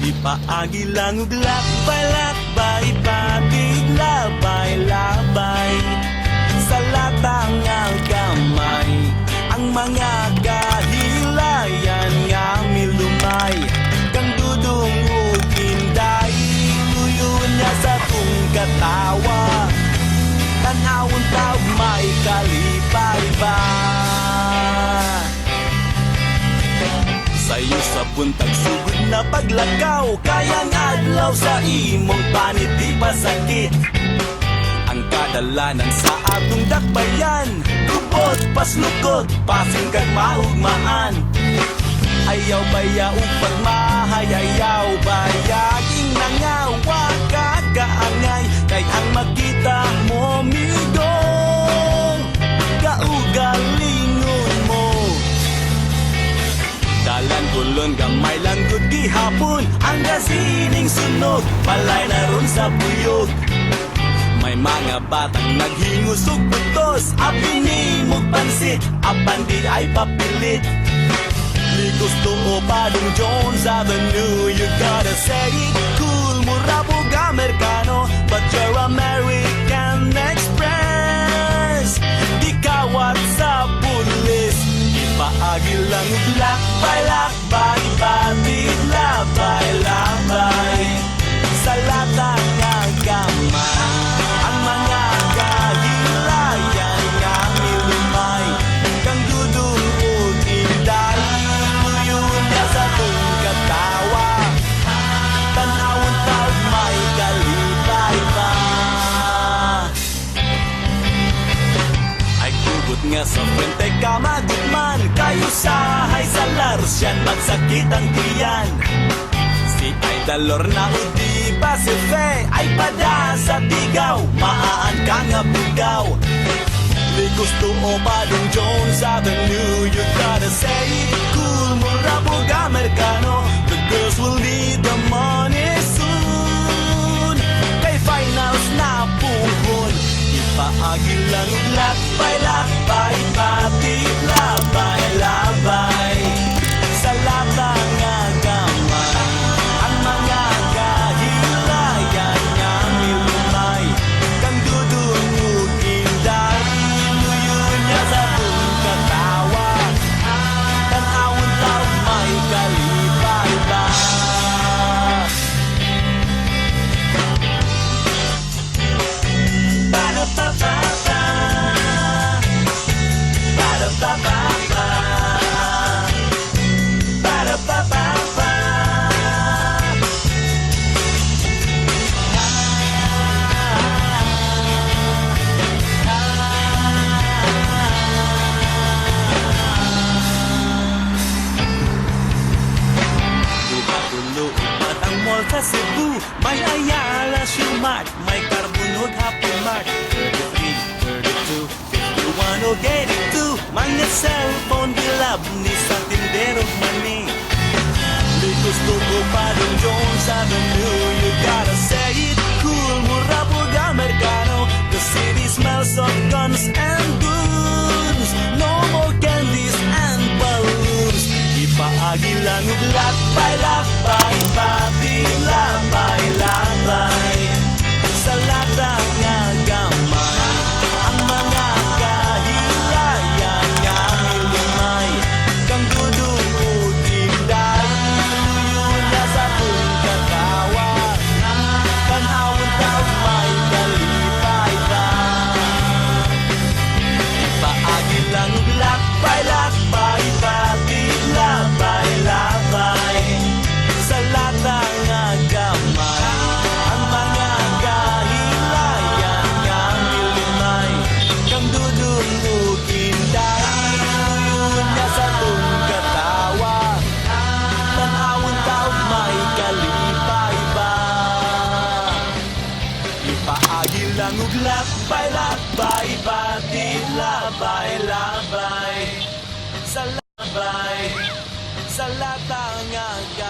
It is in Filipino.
Ipaagi lang ug lakbay-lakbay, patig labay-labay sa latang nga gamay. Ang mga kahilayan nga milumay, kang dudong ug inday, luyon niya sa tung katawa. Tanawon taog may kalipay ba? Sayo sa buntag sugod na paglakaw, kayang adlaw sa imong paniti pasakit. Ang kadalanan sa atong dakbayan, kubot paslukot, pasing kag maugmaan. Ayaw baya ug pagmahayayaw, bayaging nangawa kakaangay, kay ang makita mo migong kaugalingon mo. Dalan kulon gamay lang gud gihapon, ang gasining sunog palay na ron sa buyog. May mga batang naghingos ug butos, apinimog pansit, apan di ay papilit. Likos tuo Padong Jones Avenue, you gotta say it cool. Mura po Amerikano, but you're American Express. Di kawat sa pulis, ipaagi lang ug lakbay-lakbay, batid labay-labay sa latang nga gamay. Ang mga kahilayan nga milumay, kang dudong ug inday, luyon niya sa tung katawa. Tanawon taog may kalipay ba? Ay kugot nga sa frente ka magutman, kayo sahay sa larusyan, magsakit ang tiyan. Si Idalor na udi Pasife ay pada sa tigaw, maan ka nga bugaw. Likos tuo Padong Jones Avenue, you gotta say it cool. Mura po Amerikano, the girls will need the money soon. Kay finals na puhon, ipaagi lang ug lakbay-lakbay, patid labay-labay sa latang nga gamay. Ang mga kahilayan nga milumay, kang dudong ug inday, luyon niya sa tung katawa. Tanawon taog may kalipay ba? Ba-da-ba-ba-ba, ba-da-ba-ba-ba, ba-da-ba-ba-ba. Dulo upat ang mall sa Cebu, may Ayala, Shumat, may Carbonod, Happy Mart. 33, 32, 51 o 82, mga cellphone bilab ni sa tinderong mani. Likos tugo Padong Jones Avenue, you gotta say it cool. Mura po Amerikano, the city smells of guns and goons. No more candies and balloons. Ipaagi lang ug lakbay-lakbay, patid labay-labay sa latang nga gamay. Ang mga kahilayan nga milumay, kang dudong ug inday, luyon niya sa tung katawa. Tanawon taog may kalipay ba? Ipaagi lang ug lakbay-lakbay, patid labay-labay sa latang nga gamay. Ang mga kahilayan nga milumay, kang dudong ug inday, luyon niya sa tung katawa. Tanawon taog may kalipay ba? Ipaagi lang ug lakbay-lakbay,